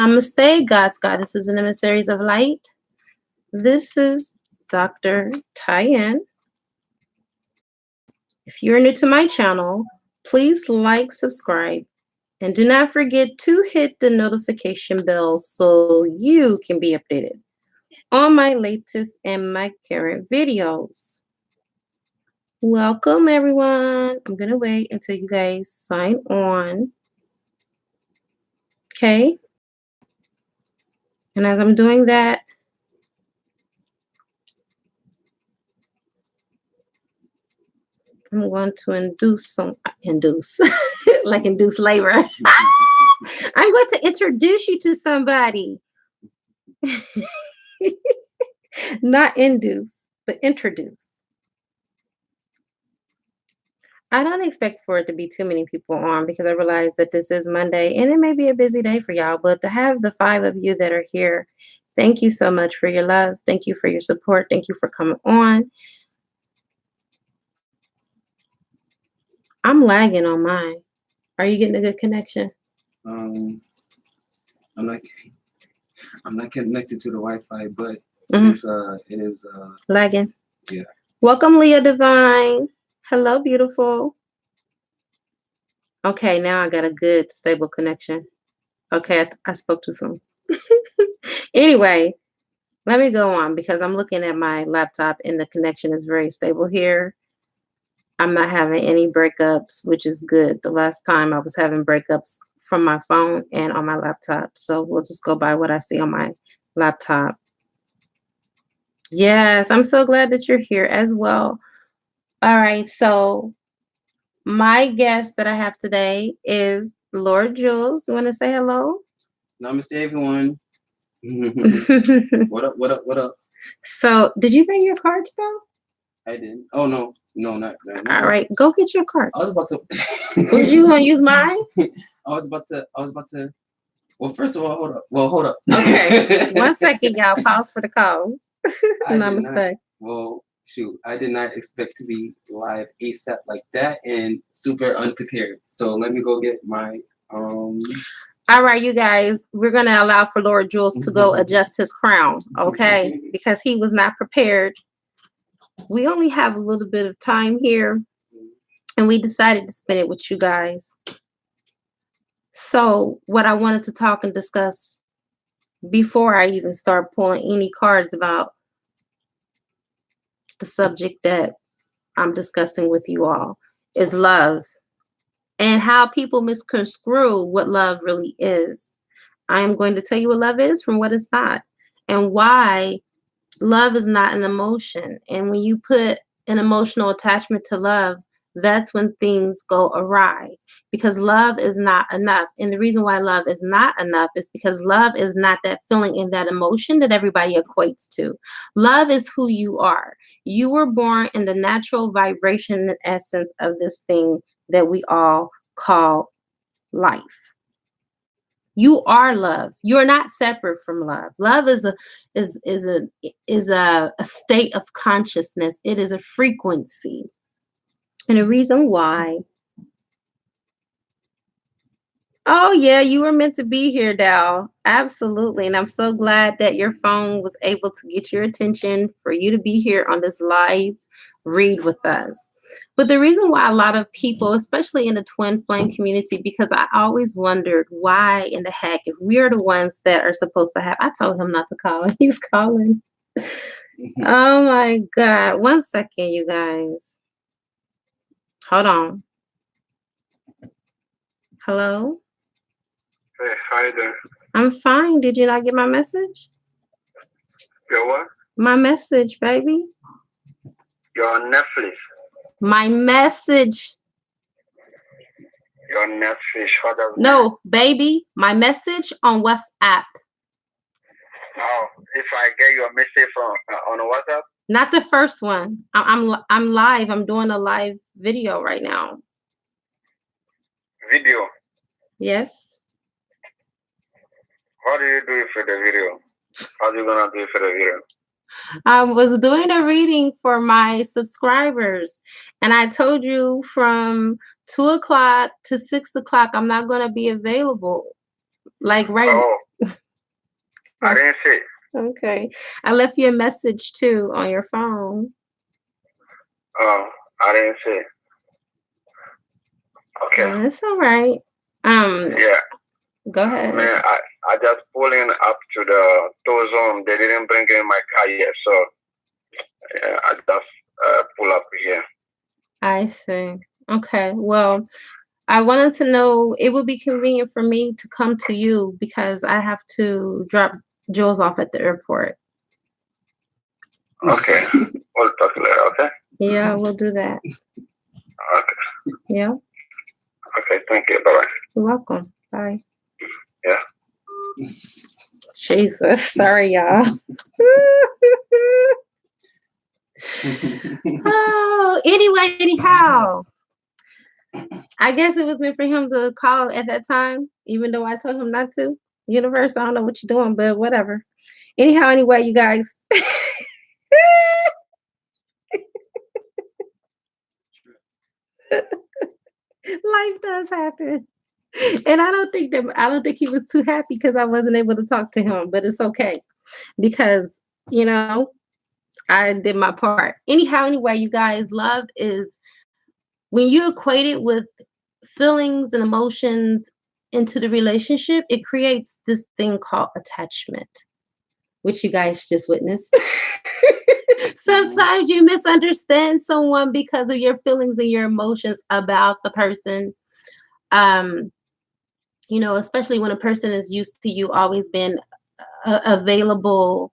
Namaste, gods, goddesses, and emissaries of light. This is Dr. Tyann. If you're new to my channel, please like, subscribe, and do not forget to hit the notification bell so you can be updated on my latest and my current videos. Welcome, everyone. I'm going to wait until you guys sign on. Okay. And as I'm doing that, I'm going to induce like induce labor. I'm going to introduce you to somebody. Not induce, but introduce. I don't expect for it to be too many people on because I realize that this is Monday and it may be a busy day for y'all, but to have the 5 of you that are here, thank you so much for your love. Thank you for your support. Thank you for coming on. I'm lagging on mine. Are you getting a good connection? I'm not connected to the Wi-Fi, but it is lagging. Yeah. Welcome, Leah Divine. Hello, beautiful. Okay, now I got a good stable connection. Okay, I spoke too soon. Anyway, let me go on because I'm looking at my laptop and the connection is very stable here. I'm not having any breakups, which is good. The last time I was having breakups from my phone and on my laptop. So we'll just go by what I see on my laptop. Yes, I'm so glad that you're here as well. All right, so my guest that I have today is Lord Jules. You want to say hello? Namaste, everyone. What up, what up, what up? So, did you bring your cards, though? I didn't. Oh, no, not. All right, go get your cards. I was about to. Was you going to use mine? I was about to. Well, first of all, hold up. Okay, 1 second, y'all. Pause for the calls. Namaste. Well, shoot, I did not expect to be live ASAP like that and super unprepared. So let me go get my All right, you guys, we're going to allow for Lord Jules to go adjust his crown, okay? Because he was not prepared. We only have a little bit of time here, and we decided to spend it with you guys. So what I wanted to talk and discuss before I even start pulling any cards about the subject that I'm discussing with you all is love and how people misconstrue what love really is. I am going to tell you what love is from what it's not and why love is not an emotion. And when you put an emotional attachment to love, that's when things go awry because love is not enough. And the reason why love is not enough is because love is not that feeling and that emotion that everybody equates to. Love is who you are. You were born in the natural vibration and essence of this thing that we all call life. You are love. You're not separate from love. Love is a state of consciousness. It is a frequency. And the reason why. Oh, yeah, you were meant to be here, Dal. Absolutely. And I'm so glad that your phone was able to get your attention for you to be here on this live read with us. But the reason why a lot of people, especially in the twin flame community, because I always wondered why in the heck, if we're the ones that are supposed to have, I told him not to call. He's calling. Oh, my God. 1 second, you guys. Hold on. Hello? Hey, hi there. I'm fine. Did you not get my message? Your what? My message, baby. You're on Netflix. My message. You're on Netflix. What does No, baby. My message on WhatsApp. Oh, if I get your message from on WhatsApp? Not the first one. I'm live. I'm doing a live video right now. Video? Yes. What do you do for the video? How are you gonna do it for the video? I was doing a reading for my subscribers, and I told you from 2 o'clock to 6 o'clock I'm not going to be available. Like right. Oh. I didn't see it. Okay. I left you a message too on your phone. Oh, I didn't see it. Okay. Oh, it's all right. Yeah. Go ahead. Man, I just pulling up to the tow zone. They didn't bring in my car yet, so yeah, I just pull up here. I see. Okay. Well, I wanted to know it would be convenient for me to come to you because I have to drop Jules off at the airport. Okay. We'll talk later, okay? Yeah, we'll do that. Okay. Yeah. Okay, thank you. Bye-bye. You're welcome. Bye. Yeah. Jesus. Sorry, y'all. Oh, anyway, anyhow. I guess it was meant for him to call at that time, even though I told him not to. Universe, I don't know what you're doing, but whatever. Anyhow, anyway, you guys. Life does happen. And I don't think he was too happy because I wasn't able to talk to him, but it's okay. Because, I did my part. Anyhow, anyway, you guys, love is when you equate it with feelings and emotions into the relationship, it creates this thing called attachment, which you guys just witnessed. Sometimes you misunderstand someone because of your feelings and your emotions about the person. Especially when a person is used to you always being available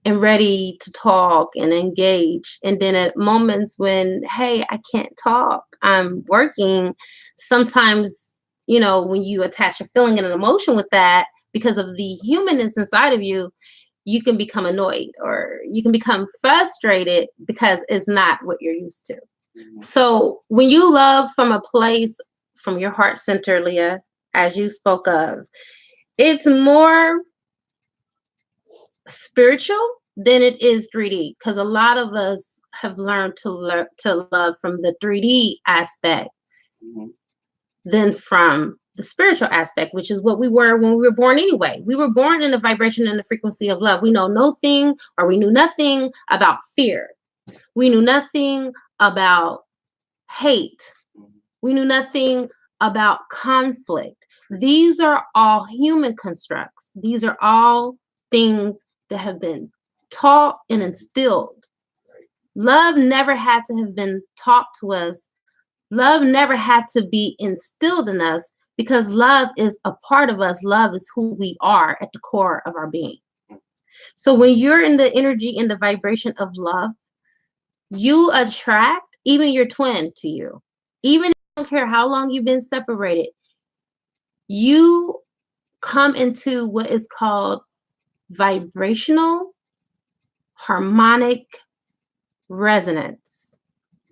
and ready to talk and engage. And then at moments when, hey, I can't talk, I'm working, sometimes, when you attach a feeling and an emotion with that, because of the humanness inside of you, you can become annoyed or you can become frustrated because it's not what you're used to. Mm-hmm. So when you love from a place, from your heart center, Leah, as you spoke of, it's more spiritual than it is 3D, because a lot of us have learned to love from the 3D aspect, mm-hmm, than from the spiritual aspect, which is what we were when we were born anyway. We were born in the vibration and the frequency of love. We know we knew nothing about fear. We knew nothing about hate. We knew nothing about conflict. These are all human constructs. These are all things that have been taught and instilled. Love never had to have been taught to us. Love never had to be instilled in us, because love is a part of us. Love is who we are at the core of our being. So when you're in the energy and the vibration of love, you attract even your twin to you. Even if you don't care how long you've been separated, you come into what is called vibrational harmonic resonance.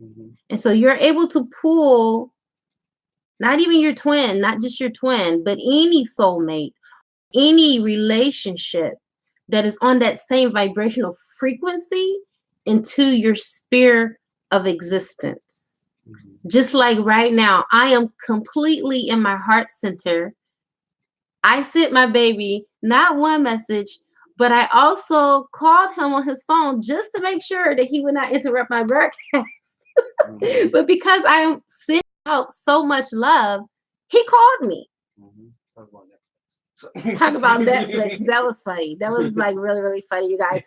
Mm-hmm. And so you're able to pull not even your twin, not just your twin, but any soulmate, any relationship that is on that same vibrational frequency into your sphere of existence. Mm-hmm. Just like right now, I am completely in my heart center. I sent my baby not one message, but I also called him on his phone just to make sure that he would not interrupt my broadcast. Mm-hmm. But because I am sending out so much love, he called me. Mm-hmm. Talk about Netflix. That was funny. That was like really, really funny, you guys.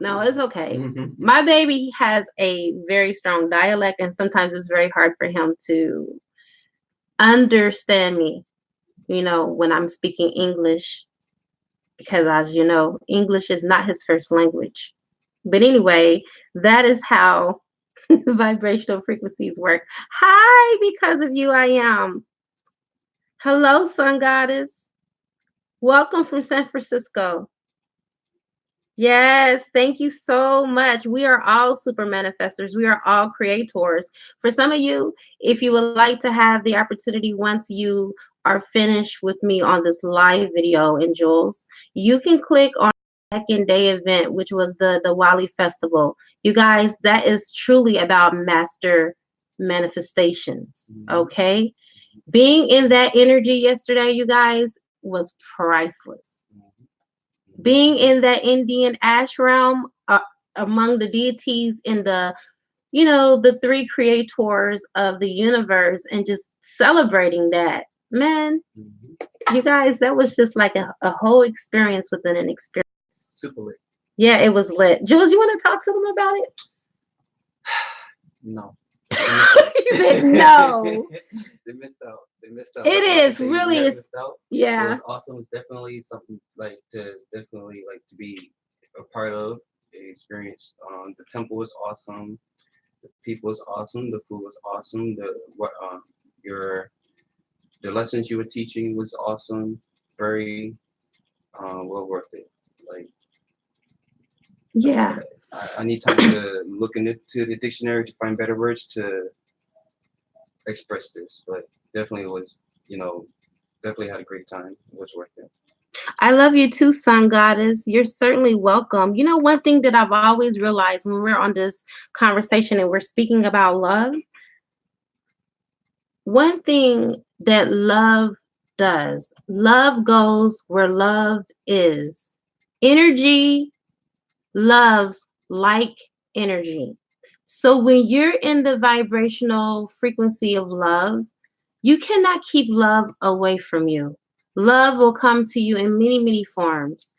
No, it's okay. My baby has a very strong dialect, and sometimes it's very hard for him to understand me, when I'm speaking English, because as you know, English is not his first language. But anyway, that is how vibrational frequencies work. Hi, because of you, I am. Hello, Sun Goddess. Welcome from San Francisco. Yes, thank you so much. We are all super manifestors. We are all creators. For some of you, if you would like to have the opportunity once you are finished with me on this live video in Jules, you can click on the second day event, which was the Wali Festival. You guys, that is truly about master manifestations, okay? Being in that energy yesterday, you guys, was priceless. Being in that Indian ash realm, among the deities in the, the three creators of the universe, and just celebrating that, man, you guys, that was just like a whole experience within an experience. Super lit. Yeah, it was lit. Jules, you want to talk to them about it? No. He said no. They missed out. It That's all I is can say. really You guys is. missed out. It Yeah. was awesome. It's definitely something to be a part of the experience. The temple was awesome. The people was awesome. The food was awesome. The lessons you were teaching was awesome. Very well worth it. Like, Yeah. I need time to look into the dictionary to find better words to express this, but definitely was, definitely had a great time. It was worth it. I love you too, Sun Goddess. You're certainly welcome. One thing that I've always realized when we're on this conversation and we're speaking about love, one thing that love does, love goes where love is. Energy loves like energy. So when you're in the vibrational frequency of love, you cannot keep love away from you. Love will come to you in many, many forms.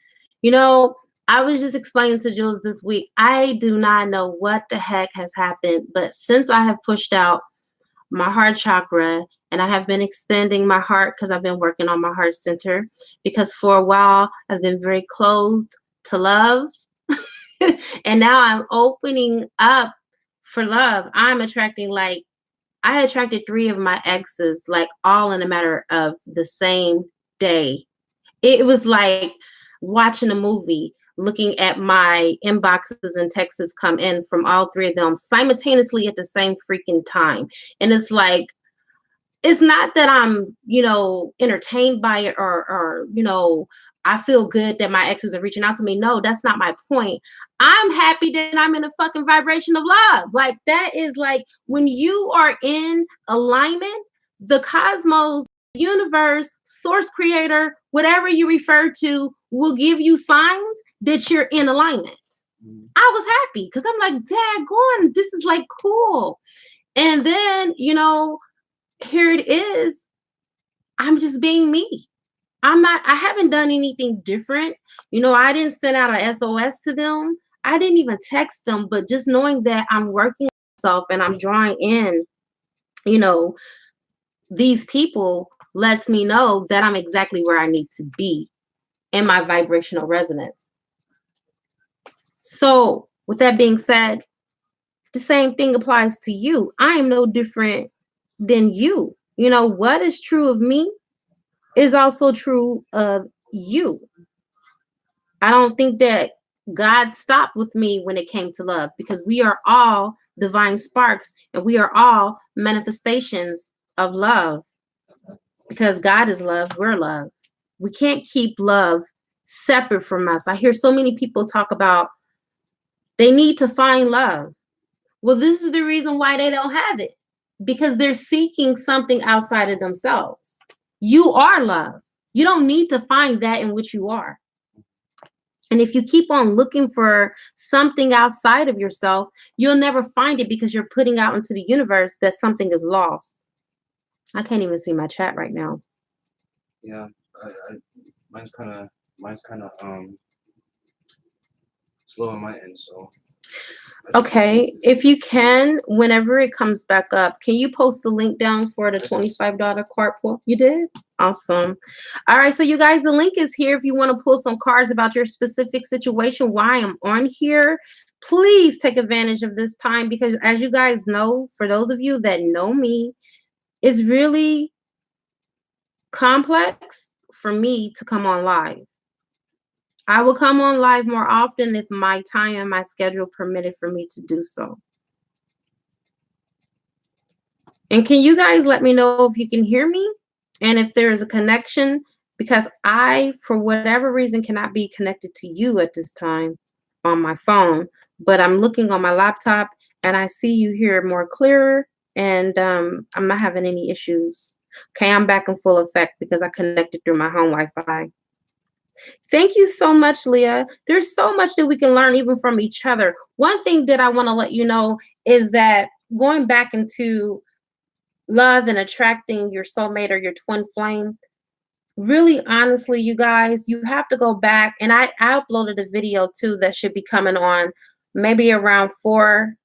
I was just explaining to Jules this week, I do not know what the heck has happened, but since I have pushed out my heart chakra and I have been expanding my heart because I've been working on my heart center, because for a while I've been very closed to love. And now I'm opening up for love. I'm attracting, I attracted 3 of my exes, all in a matter of the same day. It was like watching a movie, looking at my inboxes and texts come in from all 3 of them simultaneously at the same freaking time. And it's like, it's not that I'm, entertained by it or I feel good that my exes are reaching out to me. No, that's not my point. I'm happy that I'm in a fucking vibration of love. Like, that is like when you are in alignment, the cosmos, universe, source creator, whatever you refer to, will give you signs that you're in alignment. I was happy because I'm like, daggone, this is like cool. And then, here it is. I'm just being me. I haven't done anything different. I didn't send out a SOS to them. I didn't even text them, but just knowing that I'm working on myself and I'm drawing in, these people lets me know that I'm exactly where I need to be in my vibrational resonance. So with that being said, the same thing applies to you. I am no different than you. What is true of me is also true of you. I don't think that God stopped with me when it came to love, because we are all divine sparks and we are all manifestations of love, because God is love, we're love. We can't keep love separate from us. I hear so many people talk about they need to find love. Well, this is the reason why they don't have it, because they're seeking something outside of themselves. You are love. You don't need to find that in which you are. And if you keep on looking for something outside of yourself, you'll never find it, because you're putting out into the universe that something is lost. I can't even see my chat right now. Yeah, mine's kind of slow on my end, so. Okay, if you can, whenever it comes back up, can you post the link down for the $25 card pull? You did? Awesome. All right, so you guys, the link is here if you want to pull some cards about your specific situation. Why I'm on here, please take advantage of this time, because as you guys know, for those of you that know me, it's really complex for me to come on live. I will come on live more often if my time and my schedule permitted for me to do so. And can you guys let me know if you can hear me and if there is a connection, because I, for whatever reason, cannot be connected to you at this time on my phone, but I'm looking on my laptop and I see you here more clearer, and I'm not having any issues Okay, I'm back in full effect because I connected through my home Wi-Fi. Thank you so much, Leah. There's so much that we can learn even from each other. One thing that I want to let you know is that going back into love and attracting your soulmate or your twin flame, really honestly, you guys, you have to go back. And I uploaded a video too that should be coming on maybe around 4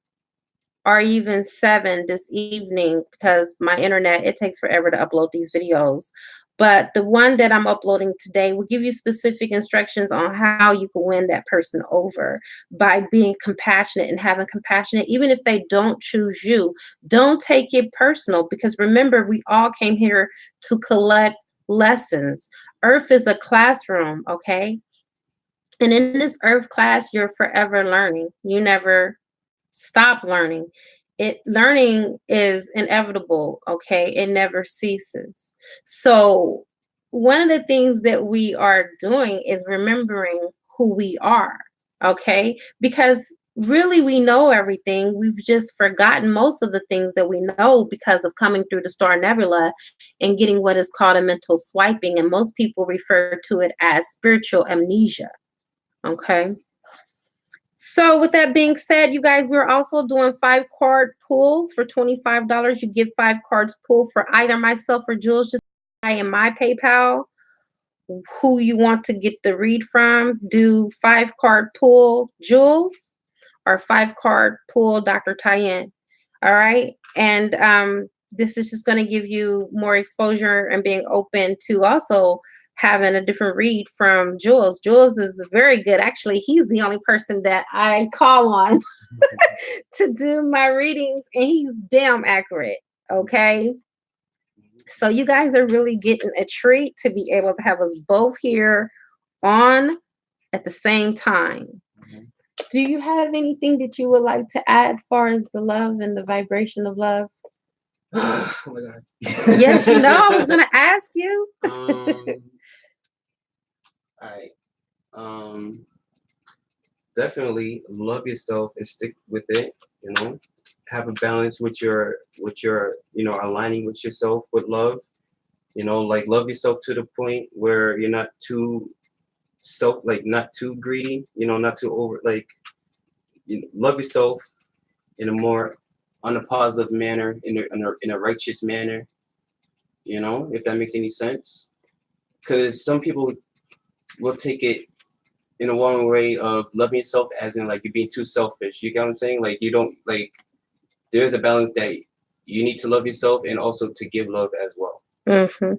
or even 7 this evening, because my internet, it takes forever to upload these videos. But the one that I'm uploading today will give you specific instructions on how you can win that person over by being compassionate and having compassion, even if they don't choose you. Don't take it personal, because remember, we all came here to collect lessons. Earth is a classroom, okay? And in this Earth class, you're forever learning. You never stop learning. Learning is inevitable, okay? It never ceases. So one of the things that we are doing is remembering who we are, okay? Because really we know everything. We've just forgotten most of the things that we know because of coming through the star nebula and getting what is called a mental swiping. And most people refer to it as spiritual amnesia, okay? So with that being said, you guys, we're also doing 5-card pulls for $25. You get 5 cards pulled for either myself or Jules. Just in my PayPal, who you want to get the read from. Do 5-card pull Jules or 5-card pull Dr. Tyen. All right. And this is just going to give you more exposure and being open to also having a different read from Jules. Jules is very good. Actually, he's the only person that I call on to do my readings, and he's damn accurate. Okay. So you guys are really getting a treat to be able to have us both here on at the same time. Do you have anything that you would like to add as far as the love and the vibration of love? Oh my God. Yes, you know, I was going to ask you. All right. Definitely love yourself and stick with it. You know, have a balance with your, you know, aligning with yourself with love. You know, like love yourself to the point where you're not too not too greedy. You know, not too over. Like, you know, love yourself in a more on a positive manner, in a righteous manner. You know, if that makes any sense. Because some people will take it in a wrong way of loving yourself as in like you're being too selfish. You get what I'm saying? Like you don't like. There's a balance that you need to love yourself and also to give love as well. Mm-hmm.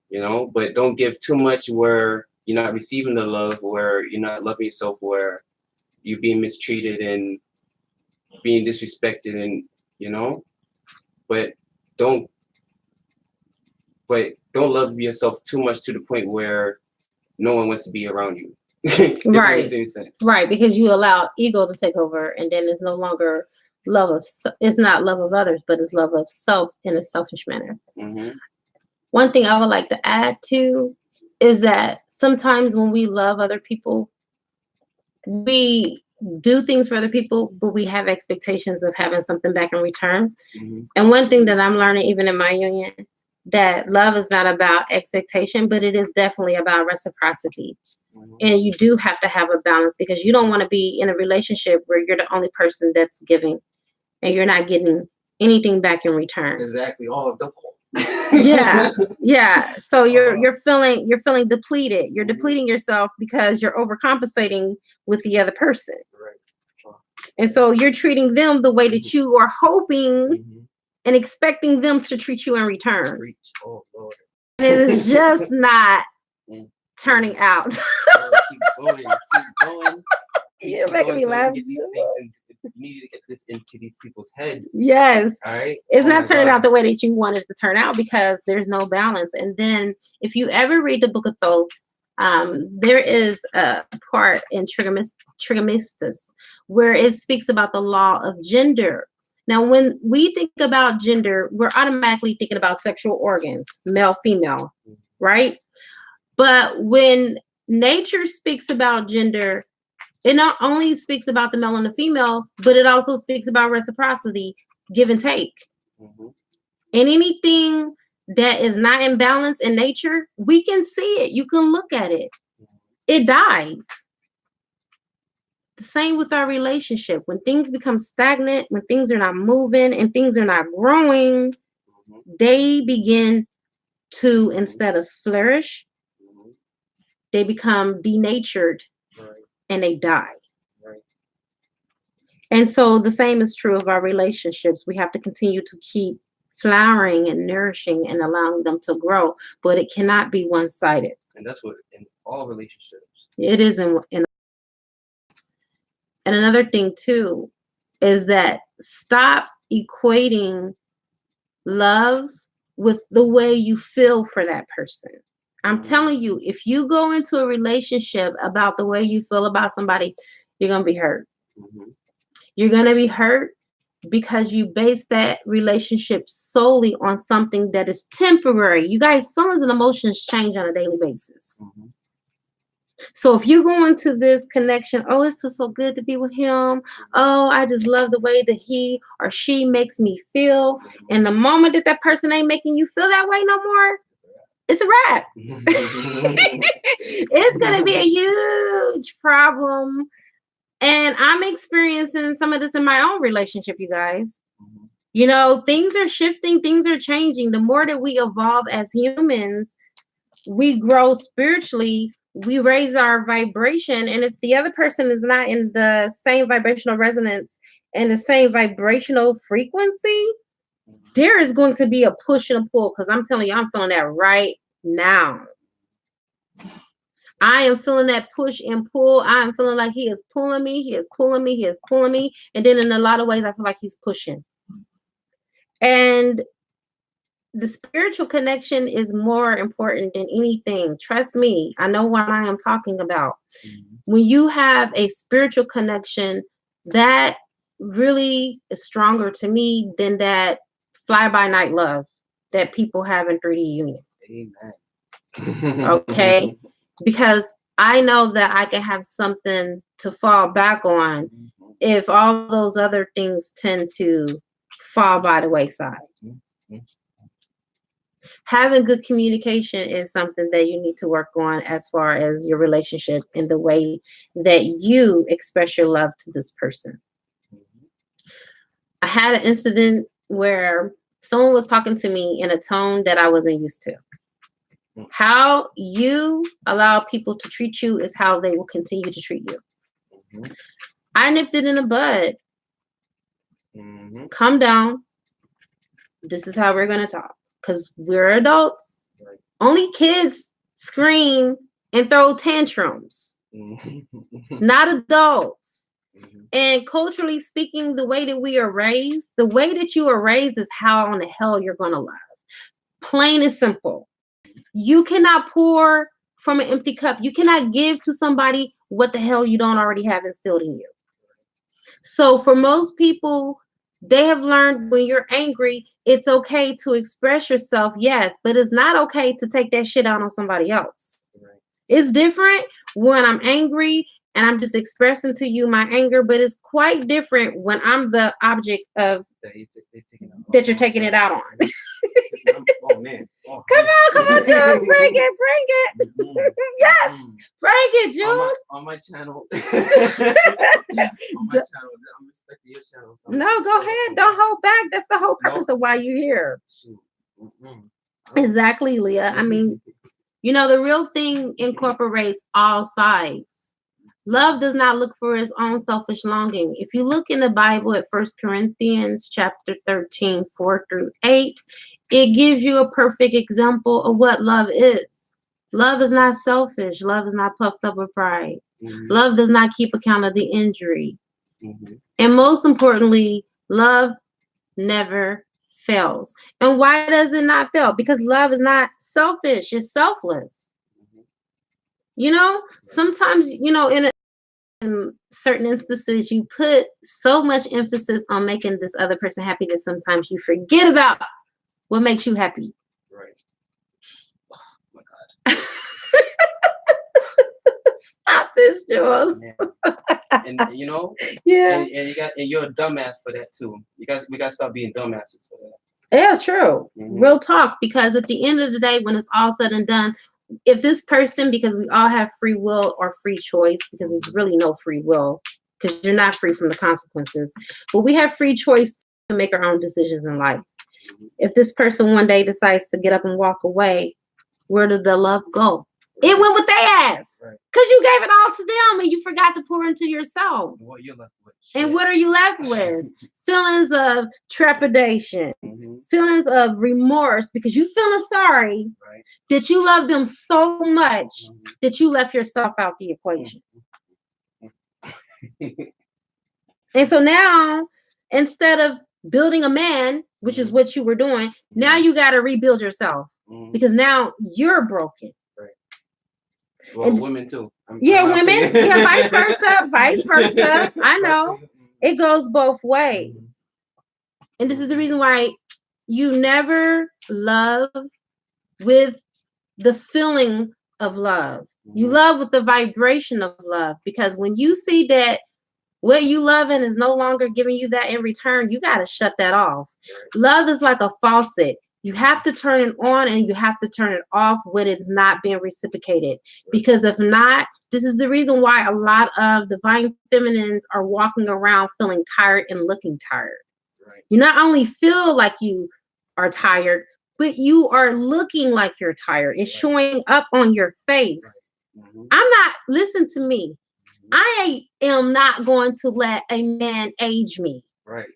You know, but don't give too much where you're not receiving the love, where you're not loving yourself, where you're being mistreated and being disrespected, and you know, but don't love yourself too much to the point where no one wants to be around you. If that Right. makes any sense. Right, because you allow ego to take over, and then it's no longer it's not love of others, but it's love of self in a selfish manner. Mm-hmm. One thing I would like to add to is that sometimes when we love other people, we do things for other people, but we have expectations of having something back in return. Mm-hmm. And one thing that I'm learning, even in my union, that love is not about expectation, but it is definitely about reciprocity. Mm-hmm. And you do have to have a balance, because you don't want to be in a relationship where you're the only person that's giving and you're not getting anything back in return. Exactly. All of the Yeah. So you're feeling depleted. You're depleting yourself because you're overcompensating with the other person. Right. And so you're treating them the way that you are hoping and expecting them to treat you in return. Reach. Oh Lord. And it is just not turning out. Keep going. You're making me laugh. You need to get this into these people's heads. Yes. All right. It's not turning out the way that you wanted it to turn out, because there's no balance. And then if you ever read the Book of Thoth, there is a part in Trigonistus where it speaks about the law of gender. Now, when we think about gender, we're automatically thinking about sexual organs, male, female, right? But when nature speaks about gender, it not only speaks about the male and the female, but it also speaks about reciprocity, give and take. Mm-hmm. And anything that is not in balance in nature, we can see it. You can look at it. It dies. The same with our relationship. When things become stagnant, when things are not moving and things are not growing, they begin to, instead of flourish, they become denatured and they die. And so the same is true of our relationships. We have to continue to keep flowering and nourishing and allowing them to grow, but it cannot be one-sided. And that's what in all relationships. It is in and another thing too is that stop equating love with the way you feel for that person. I'm telling you, if you go into a relationship about the way you feel about somebody, you're going to be hurt. You're going to be hurt because you base that relationship solely on something that is temporary. You guys, feelings and emotions change on a daily basis. So if you go into this connection, oh, it feels so good to be with him. Oh, I just love the way that he or she makes me feel. And the moment that that person ain't making you feel that way no more, it's a wrap. It's going to be a huge problem. And I'm experiencing some of this in my own relationship, you guys. You know, things are shifting, things are changing. The more that we evolve as humans, we grow spiritually, we raise our vibration. And if the other person is not in the same vibrational resonance and the same vibrational frequency, there is going to be a push and a pull. Because I'm telling you, I'm feeling that right now. I am feeling that push and pull. I am feeling like he is pulling me. He is pulling me. He is pulling me. And then in a lot of ways, I feel like he's pushing. And the spiritual connection is more important than anything. Trust me. I know what I am talking about. When you have a spiritual connection, that really is stronger to me than that fly-by-night love that people have in 3D unions. Amen. Okay? Because I know that I can have something to fall back on if all those other things tend to fall by the wayside. Having good communication is something that you need to work on as far as your relationship and the way that you express your love to this person. I had an incident where someone was talking to me in a tone that I wasn't used to. How you allow people to treat you is how they will continue to treat you. I nipped it in the bud. Calm down. This is how we're going to talk. Because we're adults. Only kids scream and throw tantrums. Not adults. And culturally speaking, the way that we are raised, the way that you are raised is how in the hell you're going to love. Plain and simple. You cannot pour from an empty cup. You cannot give to somebody what the hell you don't already have instilled in you. So for most people, they have learned when you're angry, it's okay to express yourself, yes, but it's not okay to take that shit out on somebody else. It's different when I'm angry and I'm just expressing to you my anger, but it's quite different when I'm the object of that you're taking it out on. Oh man. Oh, come on, Jules, bring it. Yes, bring it, Jules. On my channel. On my channel. I'm respecting your channel. No, go ahead. Don't hold back. That's the whole purpose of why you're here. Exactly, Leah. I mean, you know, the real thing incorporates all sides. Love does not look for its own selfish longing. If you look in the Bible at 1 Corinthians chapter 13, 4-8, it gives you a perfect example of what love is. Love is not selfish. Love is not puffed up with pride. Love does not keep account of the injury. And most importantly, love never fails. And why does it not fail? Because love is not selfish. It's selfless. You know, sometimes, you know, in certain instances, you put so much emphasis on making this other person happy that sometimes you forget about what makes you happy. Right. Oh my God. Stop this, Jules. And you know, yeah. And you're a dumbass for that too. We got to stop being dumbasses for that. Yeah, true. Mhm. Real talk. Because at the end of the day, when it's all said and done, if this person, because we all have free will or free choice, because there's really no free will, because you're not free from the consequences, but we have free choice to make our own decisions in life. If this person one day decides to get up and walk away, where did the love go? It went with their ass. Right. Because you gave it all to them and you forgot to pour into yourself. What you're left with. And what are you left with? Feelings of trepidation, Mhm. feelings of remorse, because you feeling sorry Right. that you love them so much Mhm. that you left yourself out the equation. And so now, instead of building a man, which is what you were doing, now you got to rebuild yourself Mhm. because now you're broken. Right. Well, And- women too. Yeah, I'm not women. saying- Yeah, vice versa. Vice versa. I know. It goes both ways. And this is the reason why you never love with the feeling of love. You Mhm. love with the vibration of love, because when you see that what you loving is no longer giving you that in return, you got to shut that off. Right. Love is like a faucet. You have to turn it on and you have to turn it off when it's not being reciprocated. Right. Because if not, this is the reason why a lot of divine feminines are walking around feeling tired and looking tired. Right. You not only feel like you are tired, but you are looking like you're tired. It's Right. showing up on your face. Right. Mhm. I'm not, listen to me. I am not going to let a man age me. Right.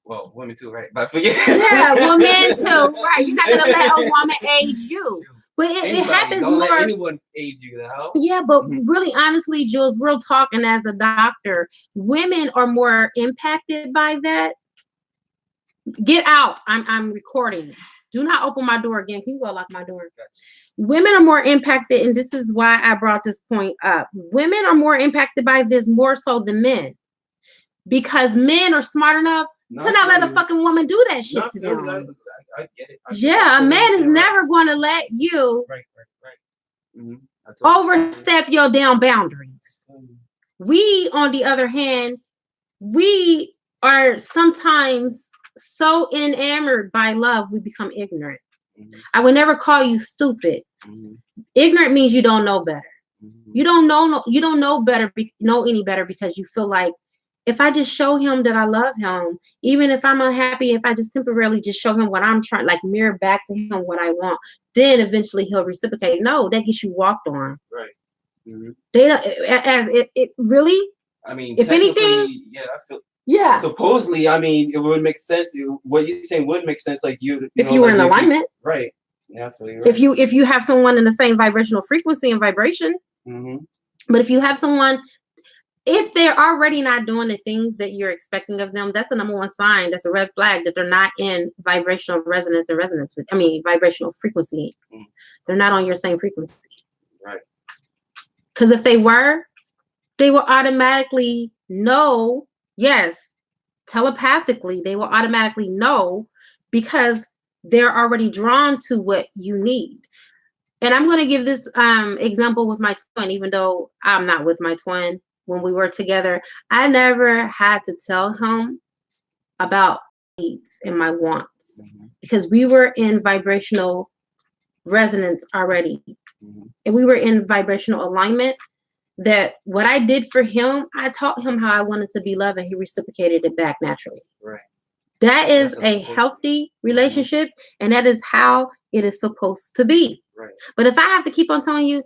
Well, women too, right? But forget. Yeah, well, men too, right? You're not gonna let a woman age you, but it Anybody, happens don't more. let anyone age you, the hell? Yeah, but really, honestly, Jules, real talking as a doctor, women are more impacted by that. Get out! I'm recording. Do not open my door again. Can you go lock my door? Women are more impacted, and this is why I brought this point up. Women are more impacted by this more so than men, because men are smart enough to not let a fucking woman do that shit to them. I get it. Yeah, a man is never going to let you Right. Mm-hmm. overstep your damn boundaries. We, on the other hand, we are sometimes so enamored by love, we become ignorant. Mm-hmm. I would never call you stupid. Mm-hmm. Ignorant means you don't know better. Mm-hmm. You don't know better, know any better, because you feel like, if I just show him that I love him, even if I'm unhappy, if I just temporarily just show him what I'm trying, like mirror back to him what I want, then eventually he'll reciprocate. No, that gets you walked on. Right. Mm-hmm. They don't, as it really. I mean, if anything, yeah, I feel. Yeah. Supposedly, I mean, it would make sense. What you're saying would make sense, like you. If you were in alignment, right? Yeah, absolutely right. If you have someone in the same vibrational frequency and vibration, mm-hmm. But if you have someone, if they're already not doing the things that you're expecting of them, that's a number one sign. That's a red flag that they're not in vibrational resonance and resonance with. Vibrational frequency. Mm. They're not on your same frequency. Right. Because if they will automatically know. Yes, telepathically, they will automatically know, because they're already drawn to what you need. And I'm going to give this example with my twin, even though I'm not with my twin. When we were together, I never had to tell him about needs and my wants, because we were in vibrational resonance already. And we were in vibrational alignment, that what I did for him, I taught him how I wanted to be loved, and he reciprocated it back naturally. Right. That is a healthy relationship, and that is how it is supposed to be. Right. But if I have to keep on telling you,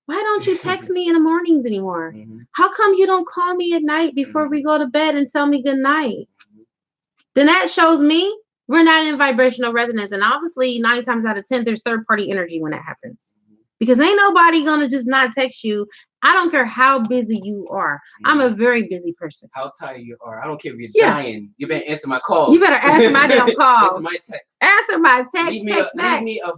why don't you text me in the mornings anymore? How come you don't call me at night before we go to bed and tell me good night? Then that shows me we're not in vibrational resonance. And obviously 9 times out of 10, there's third party energy when that happens. Because ain't nobody gonna just not text you. I don't care how busy you are. I'm a very busy person. How tired you are. I don't care if you're dying. You better answer my call. You better answer my damn call. Answer my text. Answer my text. Leave me a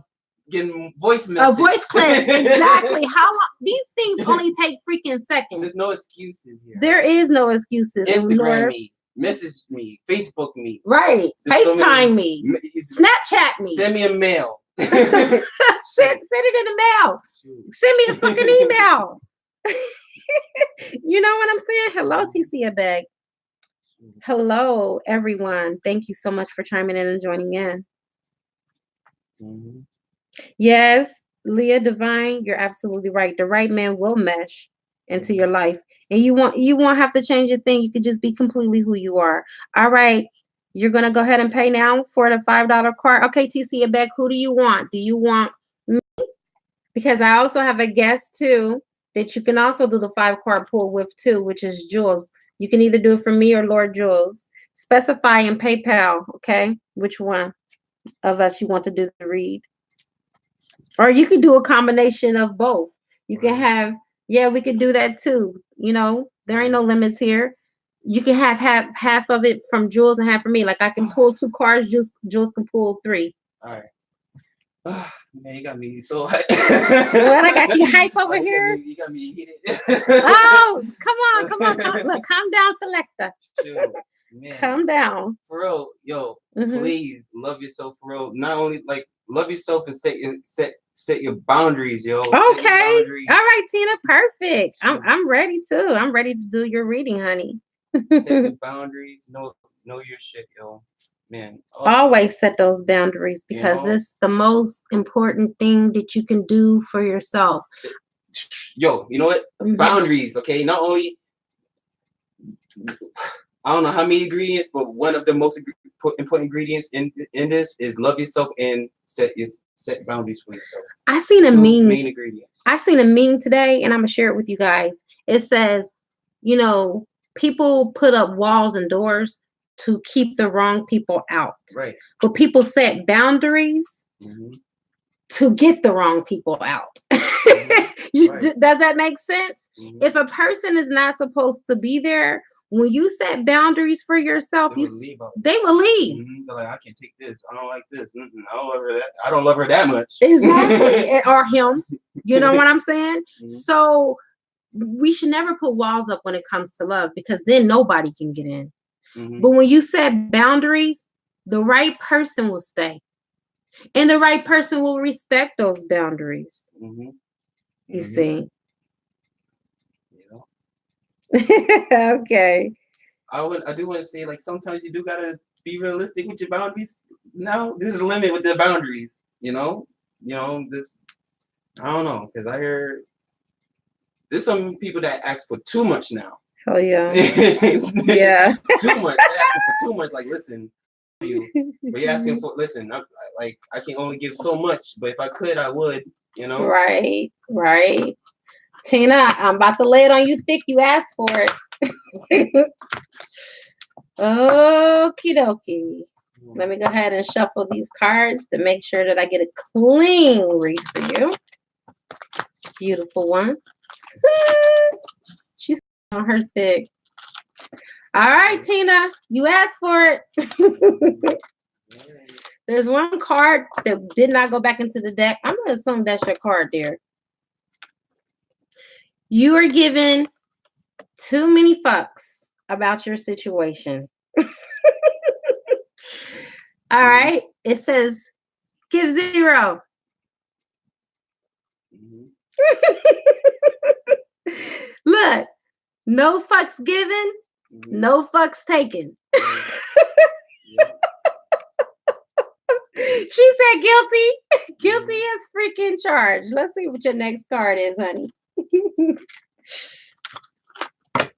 voice message. A voice clip. Exactly. How long? These things only take freaking seconds. There's no excuses here. There is no excuses. Instagram me. Message me. Facebook me. Right. FaceTime me. Snapchat me. Send me a mail. Send it in the mail. Send me the fucking email. You know what I'm saying? Hello, TC Beg. Hello, everyone. Thank you so much for chiming in and joining in. Mhm. Yes, Leah Divine, you're absolutely right. The right man will mesh into your life. And you won't have to change a thing. You could just be completely who you are. All right. You're gonna go ahead and pay now for the $5 card. Okay, TC Beck, who do you want? Do you want me? Because I also have a guest too that you can also do the 5 card pull with too, which is Jules. You can either do it for me or Lord Jules. Specify in PayPal, okay? Which one of us you want to do the read? Or you could do a combination of both. You can have, yeah, we could do that too. You know, there ain't no limits here. You can have half of it from Jules and half from me. Like I can pull 2 cards, Jules can pull 3. All right. Man, you got me so hyped. What, I got you hype over here? You got me heated. Oh, come on. Look, calm down, selector. Shoot, man. Calm down. For real, yo, Mhm. please love yourself for real. Not only like love yourself and set your boundaries, yo. Set your Okay. boundaries. All right, Tina. Perfect. I'm ready too. I'm ready to do your reading, honey. Set your boundaries. Know your shit, yo. Man. Always set those boundaries because You know? it's the most important thing that you can do for yourself. Yo, you know what? Mhm. Boundaries, okay? Not only I don't know how many ingredients, but one of the most important ingredients in this is love yourself and set boundaries for yourself. I seen a 2 meme. main ingredients. I seen a meme today, and I'm gonna share it with you guys. It says, you know, people put up walls and doors to keep the wrong people out. Right. But people set boundaries to get the wrong people out. Right. Does that make sense? Mhm. If a person is not supposed to be there, when you set boundaries for yourself, they will leave. They're like, I can't take this. I don't like this. I don't love her that. I don't love her that much. Exactly. Or him. You know what I'm saying? Mhm. So we should never put walls up when it comes to love because then nobody can get in. But when you set boundaries, the right person will stay. And the right person will respect those boundaries. You see? Yeah. Okay. I do want to say, like, sometimes you do gotta be realistic with your boundaries. No, there's a limit with the boundaries. You know, this. I don't know, because I hear there's some people that ask for too much now. Oh yeah. Yeah. Too much. They're asking for too much. Like, listen, but you're asking for. Listen, I can only give so much, but if I could, I would. You know. Right. Tina, I'm about to lay it on you thick. You asked for it. Okie dokie. Let me go ahead and shuffle these cards to make sure that I get a clean read for you. Beautiful one. She's on her thick. All right, Tina, you asked for it. There's one card that did not go back into the deck. I'm going to assume that's your card, dear. You are given too many fucks about your situation. All right. It says, give 0. Look, no fucks given, no fucks taken. She said guilty. Guilty as freaking charged. Let's see what your next card is, honey.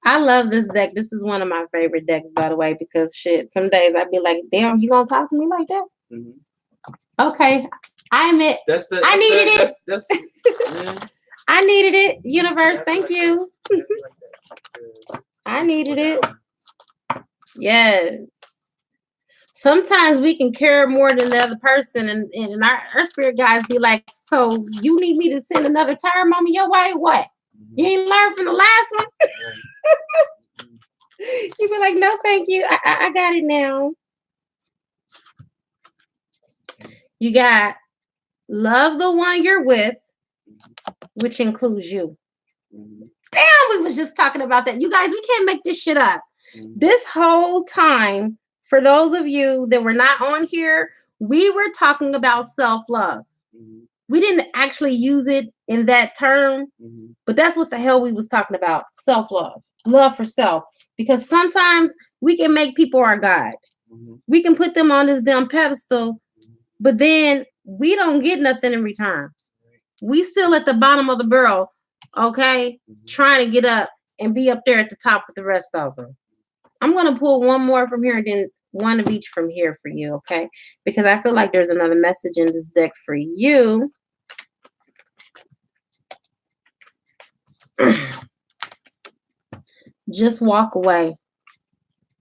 I love this deck. This is one of my favorite decks, by the way, because shit, some days I'd be like, damn, you gonna talk to me like that? Okay. I admit, I needed it. I needed it. Universe, thank you. I needed it. Yes. Sometimes we can care more than the other person, and our spirit guys be like, so you need me to send another tire moment your way? What? You ain't learned from the last one? You be like, no, thank you. I got it now. You got love the one you're with, which includes you. Damn, we was just talking about that. You guys, we can't make this shit up. This whole time, for those of you that were not on here, we were talking about self-love. We didn't actually use it in that term, but that's what the hell we was talking about. Self-love, love for self. Because sometimes we can make people our God. We can put them on this damn pedestal, but then we don't get nothing in return. We still at the bottom of the barrel, okay, trying to get up and be up there at the top with the rest of them. I'm going to pull one more from here and then one of each from here for you, okay? Because I feel like there's another message in this deck for you. Just walk away.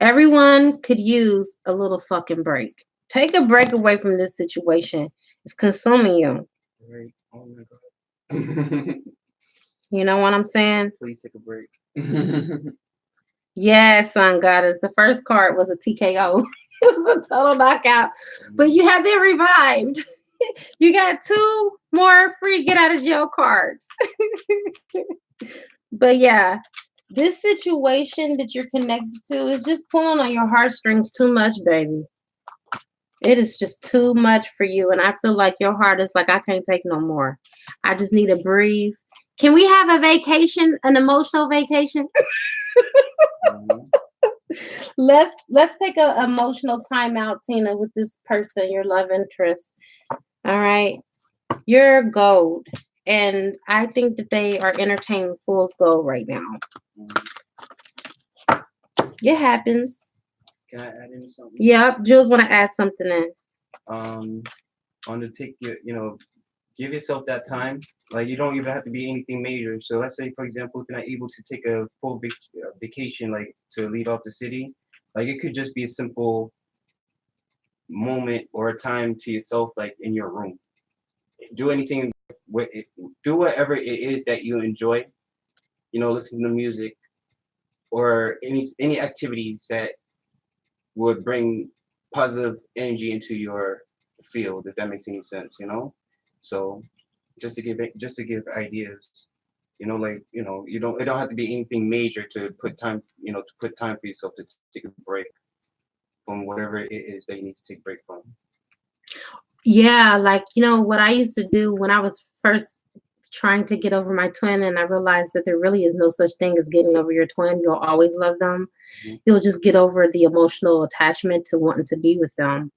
Everyone could use a little fucking break. Take a break away from this situation. It's consuming you. Right. Oh my God. You know what I'm saying? Please take a break. Yes, Sun Goddess. The first card was a TKO. It was a total knockout. But you have been revived. You got 2 more free get out of jail cards. But yeah, this situation that you're connected to is just pulling on your heartstrings too much, baby. It is just too much for you. And I feel like your heart is like, I can't take no more. I just need to breathe. Can we have a vacation, an emotional vacation? Let's take an emotional time out, Tina, with this person, your love interest. All right. You're gold. And I think that they are entertaining fool's gold right now. It happens. Can I add in something? Yep. Jules want to add something in. On the take your, give yourself that time. Like, you don't even have to be anything major. So let's say, for example, if you're not able to take a full vacation, like to leave off the city, like it could just be a simple moment or a time to yourself, like in your room. Do anything, do whatever it is that you enjoy. Listen to music or any activities that would bring positive energy into your field, if that makes any sense. So just to give ideas, it don't have to be anything major to put time for yourself to take a break from whatever it is that you need to take a break from. Yeah, like, what I used to do when I was first trying to get over my twin, and I realized that there really is no such thing as getting over your twin. You'll always love them. Mm-hmm. You'll just get over the emotional attachment to wanting to be with them.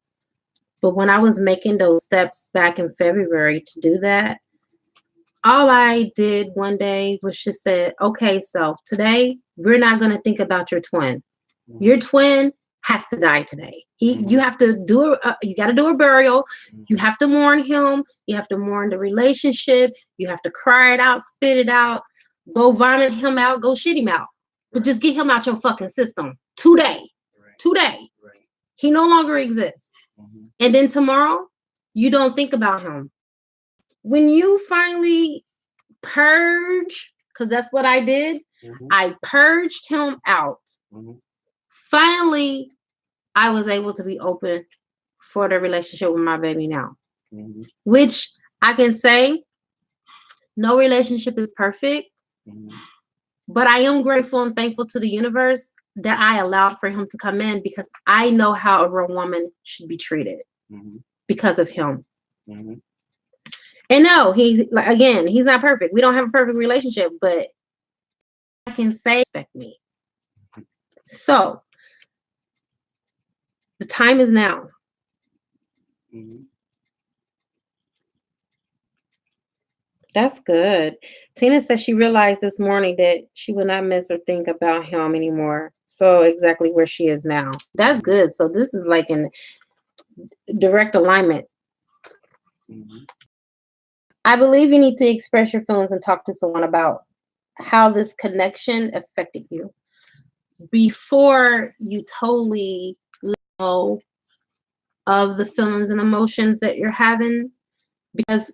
But when I was making those steps back in February to do that, all I did one day was just say, okay, self, today we're not going to think about your twin. Mm-hmm. Your twin has to die today. You have to do you got to do a burial. You have to mourn him. You have to mourn the relationship. You have to cry it out, spit it out, go vomit him out, go shit him out. But just get him out your fucking system today. Right. Today. Right. He no longer exists. Mm-hmm. And then tomorrow, you don't think about him. When you finally purge, because that's what I did, mm-hmm. I purged him out. Mm-hmm. Finally, I was able to be open for the relationship with my baby now, mm-hmm. which I can say no relationship is perfect, mm-hmm. but I am grateful and thankful to the universe that I allowed for him to come in, because I know how a real woman should be treated, mm-hmm. because of him. Mm-hmm. And no, he's not perfect. We don't have a perfect relationship, but I can say, respect me. So the time is now. Mm-hmm. That's good. Tina says she realized this morning that she will not miss or think about him anymore. So exactly where she is now. That's good. So this is like in direct alignment. Mm-hmm. I believe you need to express your feelings and talk to someone about how this connection affected you before you totally let go of the feelings and emotions that you're having, because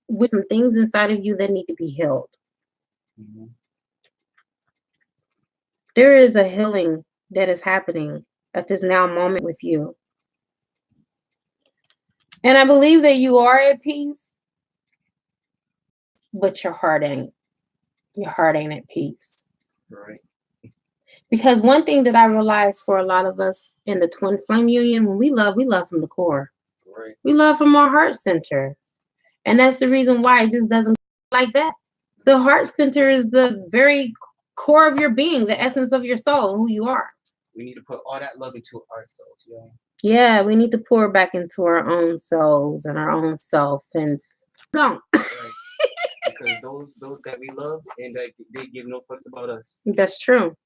with some things inside of you that need to be healed. Mm-hmm. There is a healing that is happening at this now moment with you. And I believe that you are at peace, but your heart ain't. Your heart ain't at peace. Right. Because one thing that I realized for a lot of us in the twin flame union, when we love from the core. Right. We love from our heart center. And that's the reason why it just doesn't like that. The heart center is the very core of your being, the essence of your soul, who you are. We need to put all that love into ourselves, yeah. Yeah, we need to pour back into our own selves and our own self, and don't. Right. Because those that we love and that they give no fucks about us. That's true.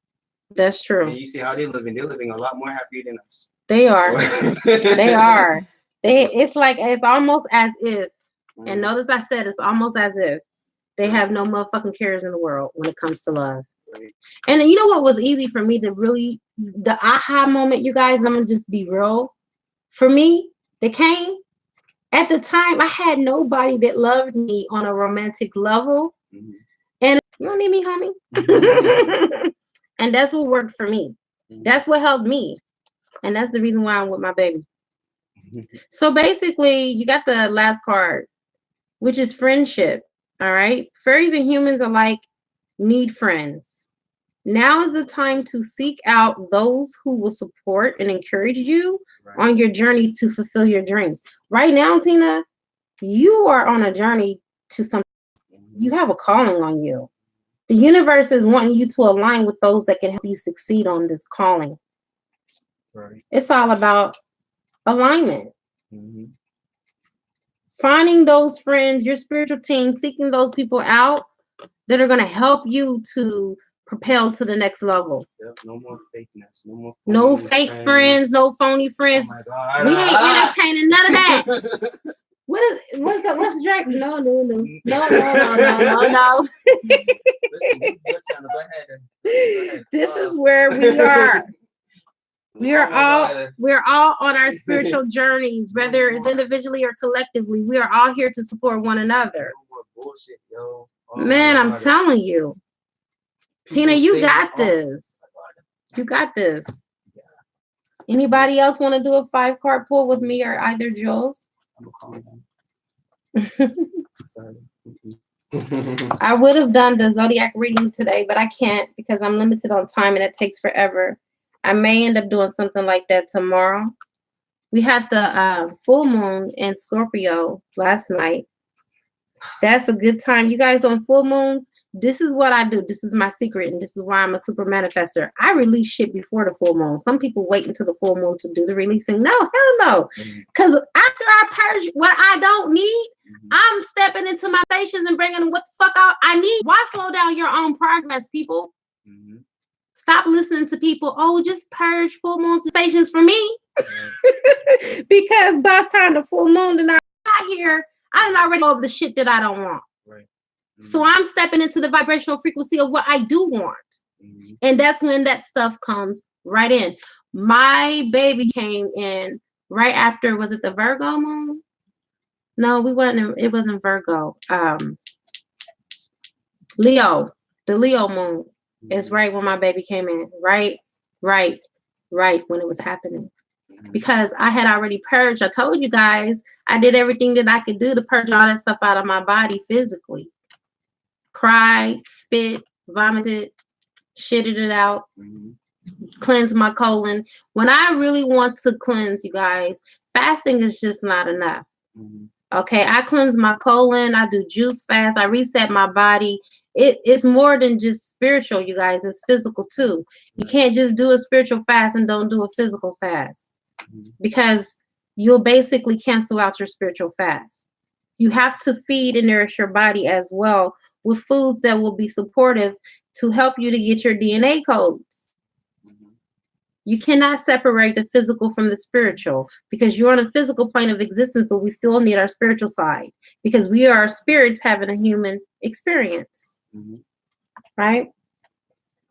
That's true. And you see how they're living. They're living a lot more happier than us. They are. They are. It's like it's almost as if, and notice I said it's almost as if they have no motherfucking cares in the world when it comes to love. Right. And you know what was easy for me to really, the aha moment, you guys, I'm gonna just be real. For me, they came at the time I had nobody that loved me on a romantic level. Mm-hmm. And you don't need me, homie. And that's what worked for me. Mm-hmm. That's what helped me. And that's the reason why I'm with my baby. So basically, you got the last card, which is friendship. All right. Fairies and humans alike need friends. Now is the time to seek out those who will support and encourage you on your journey to fulfill your dreams. Right now, Tina, you are on a journey to something. You have a calling on you. The universe is wanting you to align with those that can help you succeed on this calling. Right. It's all about alignment. Mm-hmm. Finding those friends, your spiritual team, seeking those people out that are going to help you to propel to the next level. Yep, no more fakeness. No fake friends, no phony friends. Oh my God. We ain't entertaining none of that. What's the drink? No. Listen, this is your channel. Go ahead. This is where we are. We're all on our spiritual journeys, whether it's individually or collectively. We are all here to support one another. Bullshit, yo. Man, I'm telling you. Tina, you got this. You got this. Anybody else want to do a 5-card pull with me or either Jules? Sorry. I would have done the zodiac reading today, but I can't because I'm limited on time and it takes forever. I may end up doing something like that tomorrow. We had the full moon in Scorpio last night. That's a good time. You guys, on full moons, this is what I do. This is my secret, and this is why I'm a super manifester. I release shit before the full moon. Some people wait until the full moon to do the releasing. No, hell no. Because after I purge what I don't need, I'm stepping into my stations and bringing what the fuck out I need. Why slow down your own progress, people? Stop listening to people. Oh, just purge full moon stations for me. Because by the time the full moon and I got here, I done already over the shit that I don't want. Right. So I'm stepping into the vibrational frequency of what I do want. And that's when that stuff comes right in. My baby came in right after, was it the Virgo moon? No, it wasn't Virgo. Leo, the Leo moon is right when my baby came in. Right when it was happening. Because I had already purged. I told you guys, I did everything that I could do to purge all that stuff out of my body physically. Cried, spit, vomited, shitted it out, cleanse my colon. When I really want to cleanse, you guys, fasting is just not enough. Okay, I cleanse my colon, I do juice fast, I reset my body. It's more than just spiritual, you guys. It's physical too. You can't just do a spiritual fast and don't do a physical fast because you'll basically cancel out your spiritual fast. You have to feed and nourish your body as well with foods that will be supportive to help you to get your DNA codes. You cannot separate the physical from the spiritual because you're on a physical plane of existence, but we still need our spiritual side because we are spirits having a human experience. Right?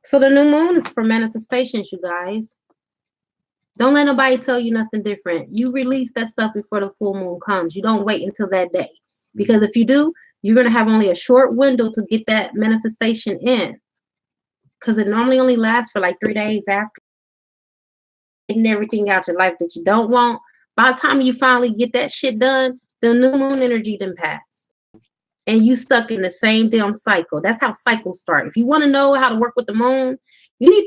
So the new moon is for manifestations, you guys. Don't let nobody tell you nothing different. You release that stuff before the full moon comes. You don't wait until that day. Because if you do, you're going to have only a short window to get that manifestation in. Because it normally only lasts for like 3 days after. Getting everything out your life that you don't want. By the time you finally get that shit done, the new moon energy done passed. And you stuck in the same damn cycle. That's how cycles start. If you want to know how to work with the moon, you need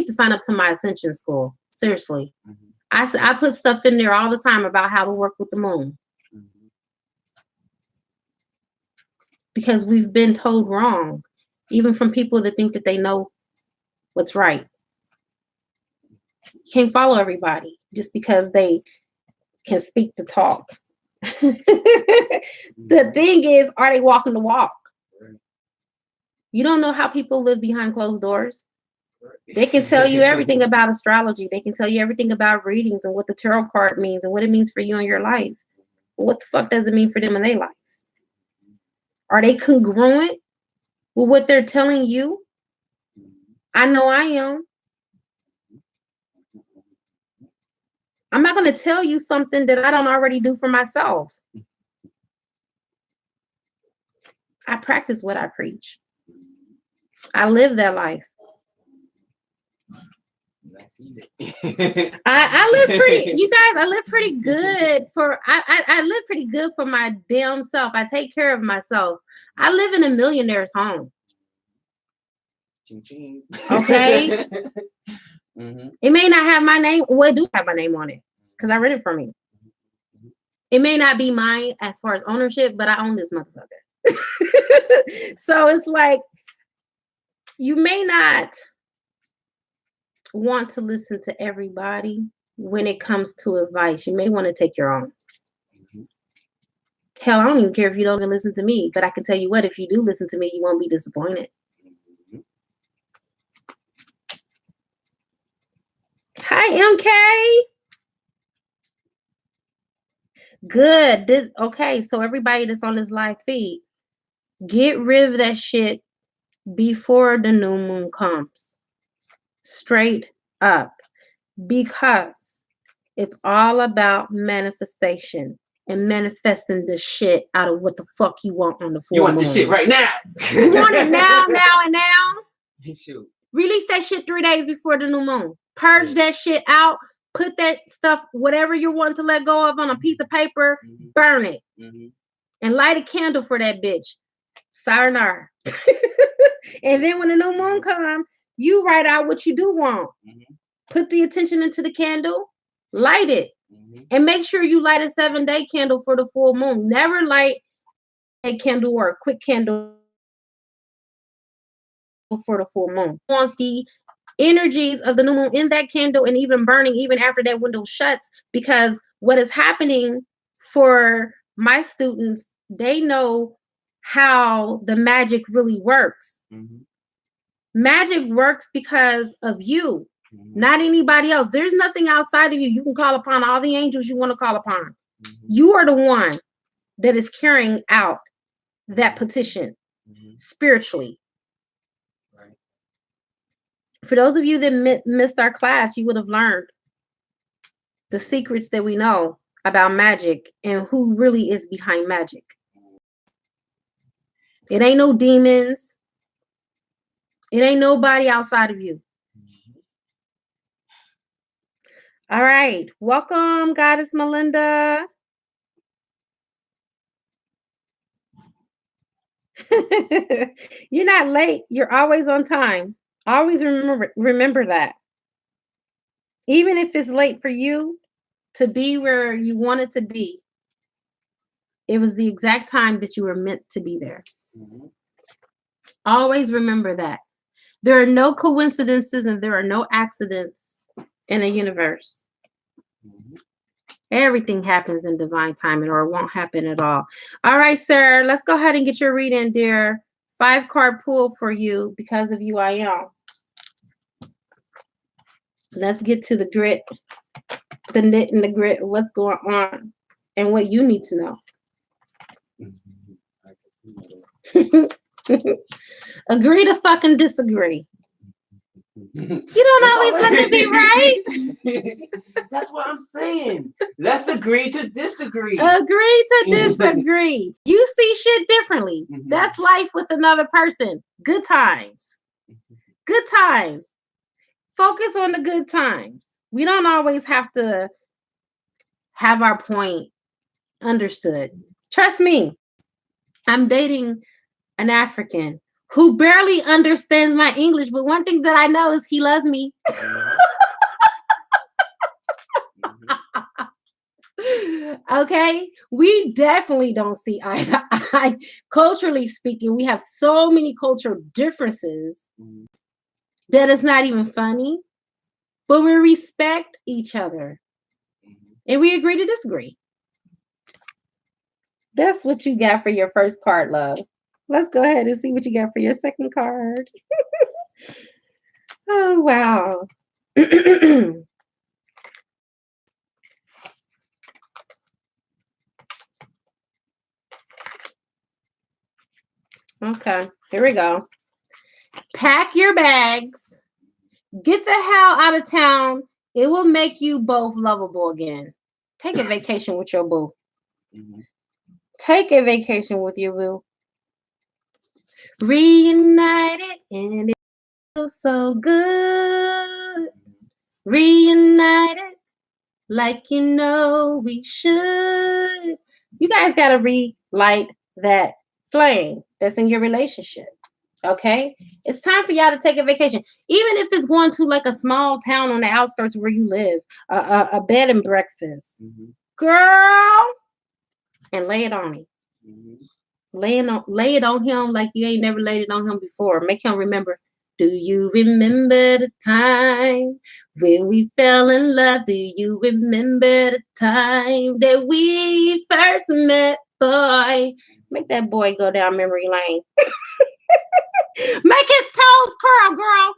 to sign up to my ascension school. Seriously. I put stuff in there all the time about how to work with the moon. Because we've been told wrong, even from people that think that they know what's right. You can't follow everybody just because they can speak the talk. The thing is, are they walking the walk? You don't know how people live behind closed doors. They can tell you everything about astrology. They can tell you everything about readings and what the tarot card means and what it means for you in your life. But what the fuck does it mean for them in their life? Are they congruent with what they're telling you? I know I am. I'm not going to tell you something that I don't already do for myself. I practice what I preach. I live that life. I live pretty, you guys, I live pretty good for, I live pretty good for my damn self. I take care of myself. I live in a millionaire's home. Okay. It may not have my name. Well, it do have my name on it because I rent it from me. It may not be mine as far as ownership, but I own this motherfucker. So it's like, you may not want to listen to everybody when it comes to advice. You may want to take your own. Hell, I don't even care if you don't even listen to me, but I can tell you what, if you do listen to me, you won't be disappointed. Hi, MK. Good. Okay, so everybody that's on this live feed, get rid of that shit before the new moon comes. Straight up. Because it's all about manifestation and manifesting the shit out of what the fuck you want on the full moon. You want this shit right now. You want it now, and now. Shoot. Release that shit 3 days before the new moon. Purge that shit out. Put that stuff, whatever you're wanting to let go of, on a piece of paper. Burn it. And light a candle for that bitch. Sayonara. And then when the new moon comes, you write out what you do want. Put the attention into the candle. Light it. And make sure you light a 7-day candle for the full moon. Never light a candle or a quick candle for the full moon. You want the energies of the new moon in that candle and even burning even after that window shuts, because what is happening for my students, they know how the magic really works. Magic works because of you, not anybody else. There's nothing outside of you. You can call upon all the angels you want to call upon. You are the one that is carrying out that petition spiritually. For those of you that missed our class, you would have learned the secrets that we know about magic and who really is behind magic. It ain't no demons. It ain't nobody outside of you. All right. Welcome, Goddess Melinda. You're not late. You're always on time. Always remember that. Even if it's late for you to be where you wanted to be, it was the exact time that you were meant to be there. Always remember that. There are no coincidences and there are no accidents in a universe. Everything happens in divine timing, or it won't happen at all. All right, sir, let's go ahead and get your reading, dear. 5-card pull for you. Because of you, I am. Let's get to the grit, the knit and the grit of what's going on and what you need to know. Agree to fucking disagree. You don't always have to be right. That's what I'm saying. Let's agree to disagree. Agree to disagree. You see shit differently. That's life with another person. Good times. Good times. Focus on the good times. We don't always have to have our point understood. Trust me, I'm dating an African who barely understands my English, but one thing that I know is he loves me. Okay, we definitely don't see eye to eye. Culturally speaking, we have so many cultural differences that it's not even funny. but we respect each other. And we agree to disagree. That's what you got for your first card, love. Let's go ahead and see what you got for your second card. Oh, wow. Okay, here we go. Pack your bags. Get the hell out of town. It will make you both lovable again. Take a vacation with your boo. Take a vacation with your boo. Reunited and it feels so good. Reunited like you know we should. You guys got to relight that flame that's in your relationship. Okay? It's time for y'all to take a vacation. Even if it's going to like a small town on the outskirts where you live, a bed and breakfast. Girl, and lay it on him. Lay it on him like you ain't never laid it on him before. Make him remember. Do you remember the time when we fell in love? Do you remember the time that we first met, boy? Make that boy go down memory lane. Make his toes curl, girl.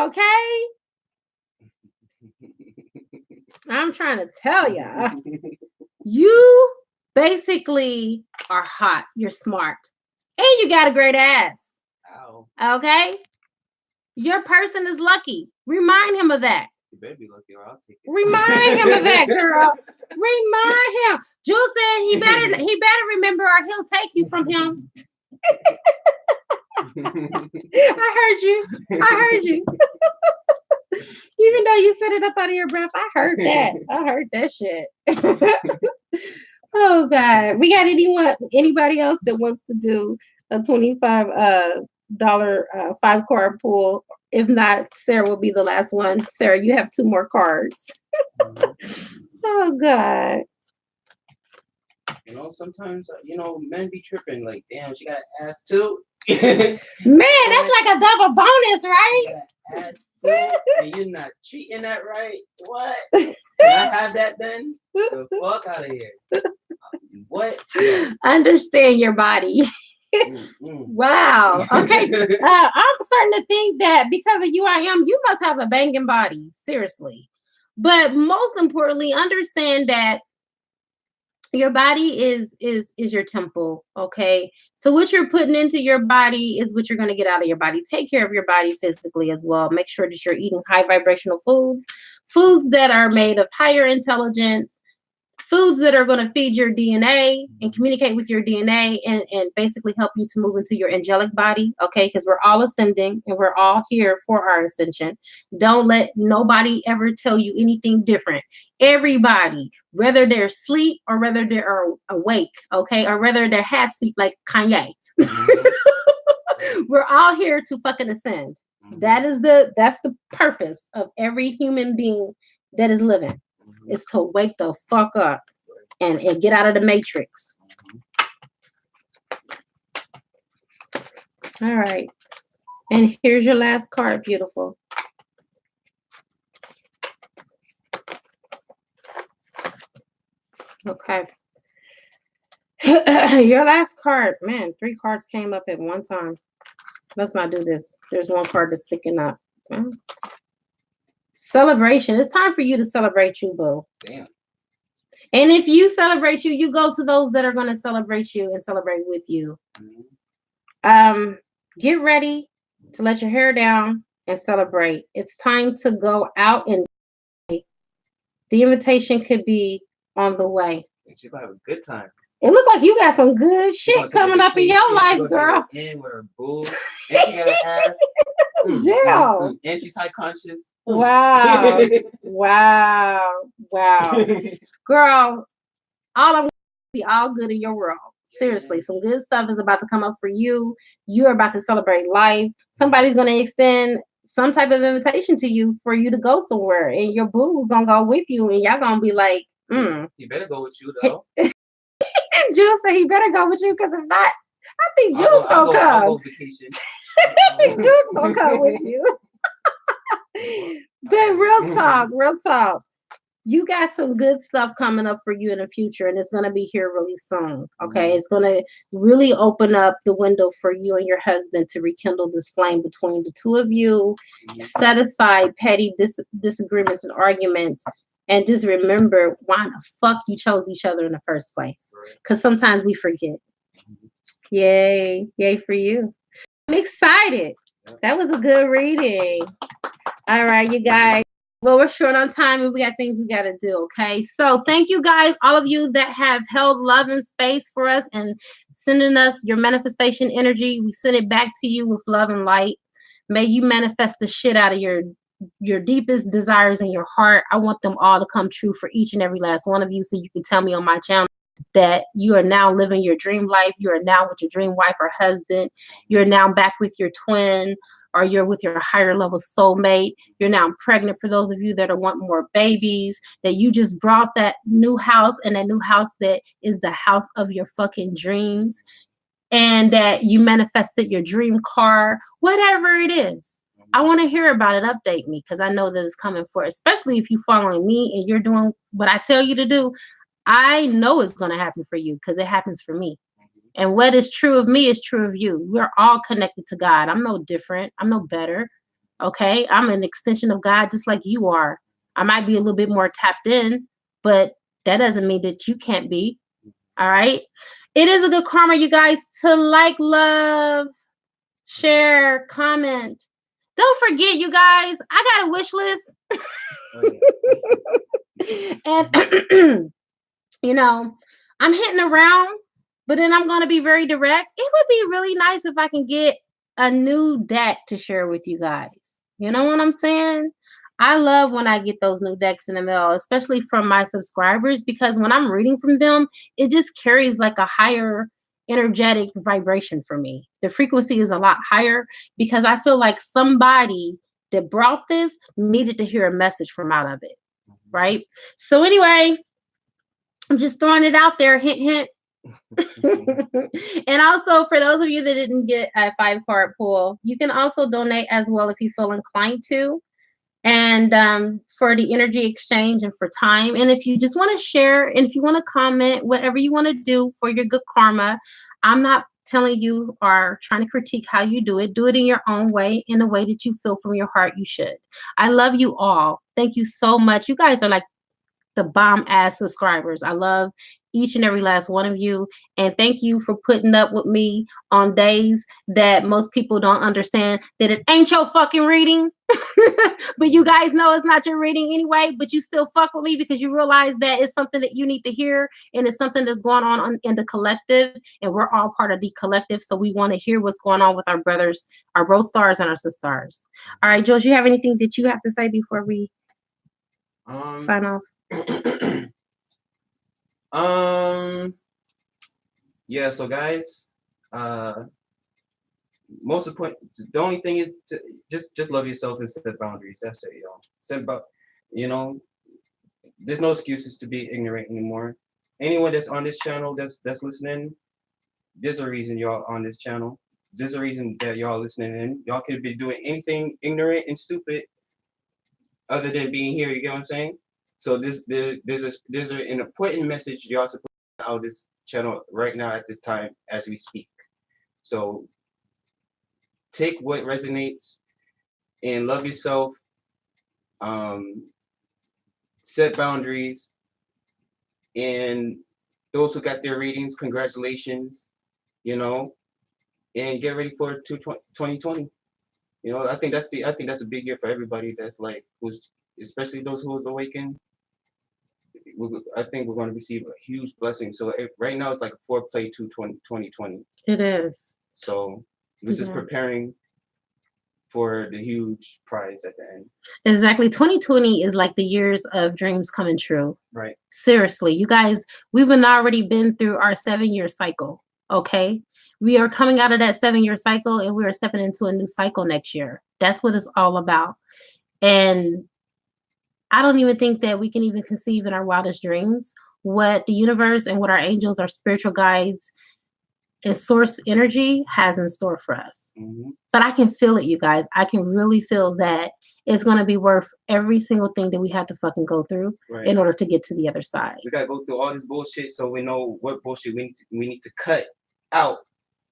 Okay? I'm trying to tell ya. You basically are hot. You're smart. And you got a great ass. Ow. Okay? Your person is lucky. Remind him of that. You better be lucky or I'll take it. Remind him of that, girl. Remind him. Jules said he better remember or he'll take you from him. I heard you. Even though you said it up out of your breath, I heard that. I heard that shit. Oh God. We got anybody else that wants to do a $25 5-card pool? If not, Sarah will be the last one. Sarah, you have 2 more cards. Oh God. Sometimes, men be tripping like, damn, she got an ass too. Man, that's like a double bonus, right? Ass too, and you're not treating that right. What? Can I have that then? The fuck out of here. What? Understand your body. Wow. Okay. I'm starting to think that because of you must have a banging body. Seriously. But most importantly, understand that your body is your temple. Okay. So what you're putting into your body is what you're going to get out of your body. Take care of your body physically as well. Make sure that you're eating high vibrational foods that are made of higher intelligence, foods that are going to feed your DNA and communicate with your DNA and basically help you to move into your angelic body. Okay. Because we're all ascending and we're all here for our ascension. Don't let nobody ever tell you anything different. Everybody, whether they're asleep or whether they're awake, okay, or whether they're half asleep like Kanye. We're all here to fucking ascend. That's the purpose of every human being that is living, is to wake the fuck up and get out of the matrix. All right. And here's your last card, beautiful. Okay. Your last card. Man, 3 cards came up at one time. Let's not do this. There's 1 card that's sticking up. Celebration. It's time for you to celebrate you, boo. Damn. And if you celebrate you, you go to those that are going to celebrate you and celebrate with you. Get ready to let your hair down and celebrate. It's time to go out and the invitation could be on the way. She's gonna have a good time. It looks like you got some good shit coming up in your life, girl. And with her boo, and she got an ass. Damn. And she's high conscious. Wow. Wow. Girl, all I'm be all good in your world. Seriously, some good stuff is about to come up for you. You're about to celebrate life. Somebody's going to extend some type of invitation to you for you to go somewhere, and your boo's going to go with you, and y'all going to be like, He better go with you, though. Jules said he better go with you, because if not, I think Jules going to come. I'll go vacation. I think Jules going to come with you. But real talk. You got some good stuff coming up for you in the future, and it's going to be here really soon. Okay. It's going to really open up the window for you and your husband to rekindle this flame between the two of you. Set aside petty disagreements and arguments, and just remember why the fuck you chose each other in the first place. Because sometimes we forget. Yay. Yay for you. I'm excited. That was a good reading. All right, you guys. Well, we're short on time and we got things we got to do, okay? So thank you guys, all of you that have held love and space for us and sending us your manifestation energy. We send it back to you with love and light. May you manifest the shit out of your deepest desires in your heart. I want them all to come true for each and every last one of you, so you can tell me on my channel that you are now living your dream life. You are now with your dream wife or husband. You're now back with your twin, or you're with your higher level soulmate. You're now pregnant, for those of you that are wanting more babies, that you just brought that new house, and that new house that is the house of your fucking dreams, and that you manifested your dream car, whatever it is. I want to hear about it. Update me, because I know that it's coming for, especially if you're following me and you're doing what I tell you to do. I know it's going to happen for you, because it happens for me. And what is true of me is true of you. We're all connected to God. I'm no different. I'm no better. Okay. I'm an extension of God, just like you are. I might be a little bit more tapped in, but that doesn't mean that you can't be. All right. It is a good karma, you guys, to like, love, share, comment. Don't forget, you guys, I got a wish list. And, you know, I'm hitting around. But then I'm going to be very direct. It would be really nice if I can get a new deck to share with you guys. You know what I'm saying? I love when I get those new decks in the mail, especially from my subscribers, because when I'm reading from them, it just carries like a higher energetic vibration for me. The frequency is a lot higher, because I feel like somebody that brought this needed to hear a message from out of it. Right? So anyway, I'm just throwing it out there. Hint, hint. And also, for those of you that didn't get a 5-card pull, you can also donate as well if you feel inclined to, and for the energy exchange and for time. And if you just want to share, and if you want to comment, whatever you want to do for your good karma, I'm not telling you or trying to critique how you do it. Do it in your own way, in a way that you feel from your heart you should. I love you all. Thank you so much. You guys are like the bomb ass subscribers. I love each and every last one of you, and thank you for putting up with me on days that most people don't understand that it ain't your fucking reading. But you guys know it's not your reading anyway, but you still fuck with me because you realize that it's something that you need to hear, and it's something that's going on in the collective, and we're all part of the collective, so we want to hear what's going on with our brothers, our bro stars and our sisters. All right, George, you have anything that you have to say before we sign off? Yeah, so guys, most important, the only thing is to just love yourself and set boundaries. That's it, there's no excuses to be ignorant anymore. Anyone that's on this channel that's listening, there's a reason y'all on this channel. There's a reason that y'all listening in. Y'all could be doing anything ignorant and stupid other than being here. You get what I'm saying? So there's an important message y'all supposed to put out this channel right now at this time as we speak. So take what resonates and love yourself. Set boundaries, and those who got their readings, congratulations. And get ready for 2020. I think that's a big year for everybody that's like especially those who have awakened. I think we're going to receive a huge blessing. So right now it's like a foreplay to 2020. It is. So we're just preparing for the huge prize at the end. Exactly. 2020 is like the years of dreams coming true. Right. Seriously, you guys, we've already been through our 7-year cycle. Okay. We are coming out of that 7-year cycle, and we are stepping into a new cycle next year. That's what it's all about. And I don't even think that we can even conceive in our wildest dreams what the universe and what our angels, our spiritual guides, and source energy has in store for us. But I can feel it, you guys. I can really feel that is going to be worth every single thing that we had to fucking go through in order to get to the other side. We gotta go through all this bullshit so we know what bullshit we need to cut out.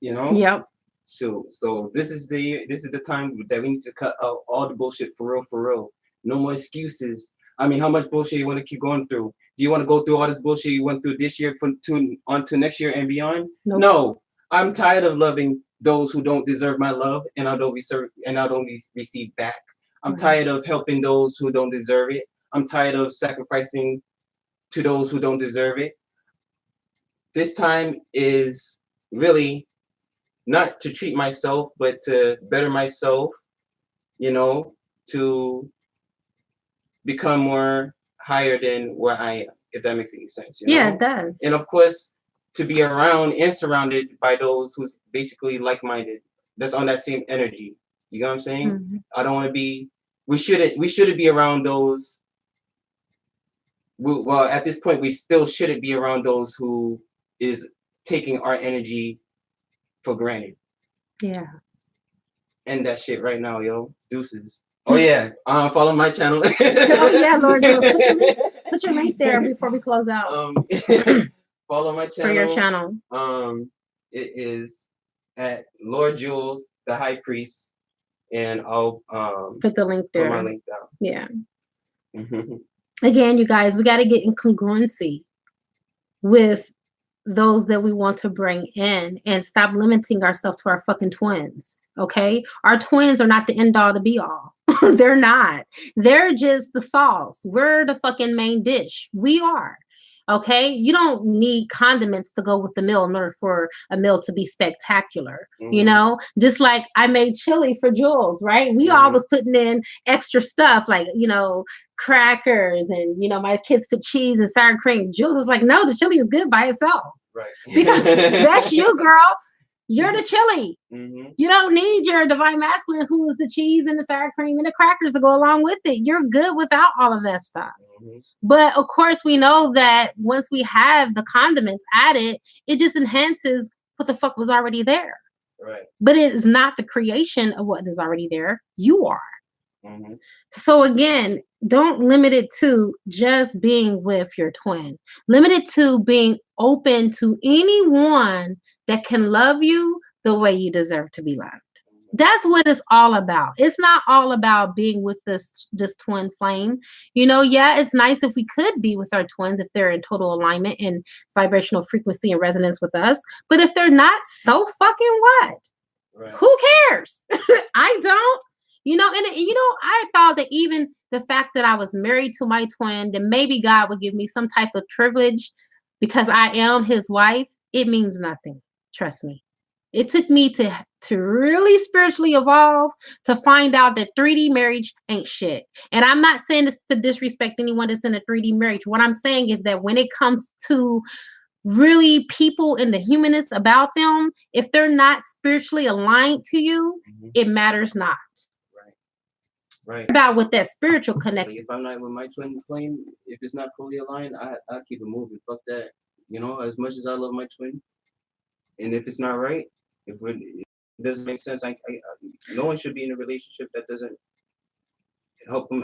You know. Yep. So this is the time that we need to cut out all the bullshit for real. No more excuses. I mean, how much bullshit you want to keep going through? Do you want to go through all this bullshit you went through this year on to next year and beyond? Nope. No. I'm tired of loving those who don't deserve my love and I don't receive back. I'm tired of helping those who don't deserve it. I'm tired of sacrificing to those who don't deserve it. This time is really not to treat myself, but to better myself, you know, to become more higher than where I am, if that makes any sense. You know? Yeah, it does. And of course, to be around and surrounded by those who's basically like-minded, that's on that same energy. You know what I'm saying? Mm-hmm. I don't want to be. We shouldn't be around those. Well, at this point, we still shouldn't be around those who is taking our energy for granted. Yeah. End that shit right now, yo. Deuces. Oh yeah. Follow my channel. Oh yeah, Lord Jules. Put your link there before we close out. Follow my channel. For your channel. It is at Lord Jules, the High Priest, and I'll put the link there. Put my link down. Yeah. Again, you guys, we got to get in congruency with those that we want to bring in and stop limiting ourselves to our fucking twins. Okay, our twins are not the end all to be all. They're not. They're just the sauce. We're the fucking main dish. We are. Okay, you don't need condiments to go with the meal in order for a meal to be spectacular. You know, just like I made chili for Jules, right? We all was putting in extra stuff like, you know, crackers and, you know, my kids put cheese and sour cream. Jules was like, no, the chili is good by itself. Right. Because that's you, girl. You're the chili. You don't need your divine masculine, who is the cheese and the sour cream and the crackers to go along with it. You're good without all of that stuff. But of course, we know that once we have the condiments added, it just enhances what the fuck was already there. Right. But it is not the creation of what is already there. You are. So again, don't limit it to just being with your twin. Limit it to being open to anyone that can love you the way you deserve to be loved. That's what it's all about. It's not all about being with this twin flame. You know, yeah, it's nice if we could be with our twins if they're in total alignment and vibrational frequency and resonance with us. But if they're not, so fucking what? Right. Who cares? I don't. You know, and you know, I thought that even the fact that I was married to my twin, that maybe God would give me some type of privilege because I am his wife. It means nothing. Trust me. It took me to really spiritually evolve to find out that 3D marriage ain't shit. And I'm not saying this to disrespect anyone that's in a 3D marriage. What I'm saying is that when it comes to really people and the humanness about them, if they're not spiritually aligned to you, it matters not. Right. About with that spiritual connection. If I'm not with my twin flame, if it's not fully aligned, I'll keep it moving. Fuck that. You know, as much as I love my twin, and if it's not right, if it doesn't make sense, no one should be in a relationship that doesn't help them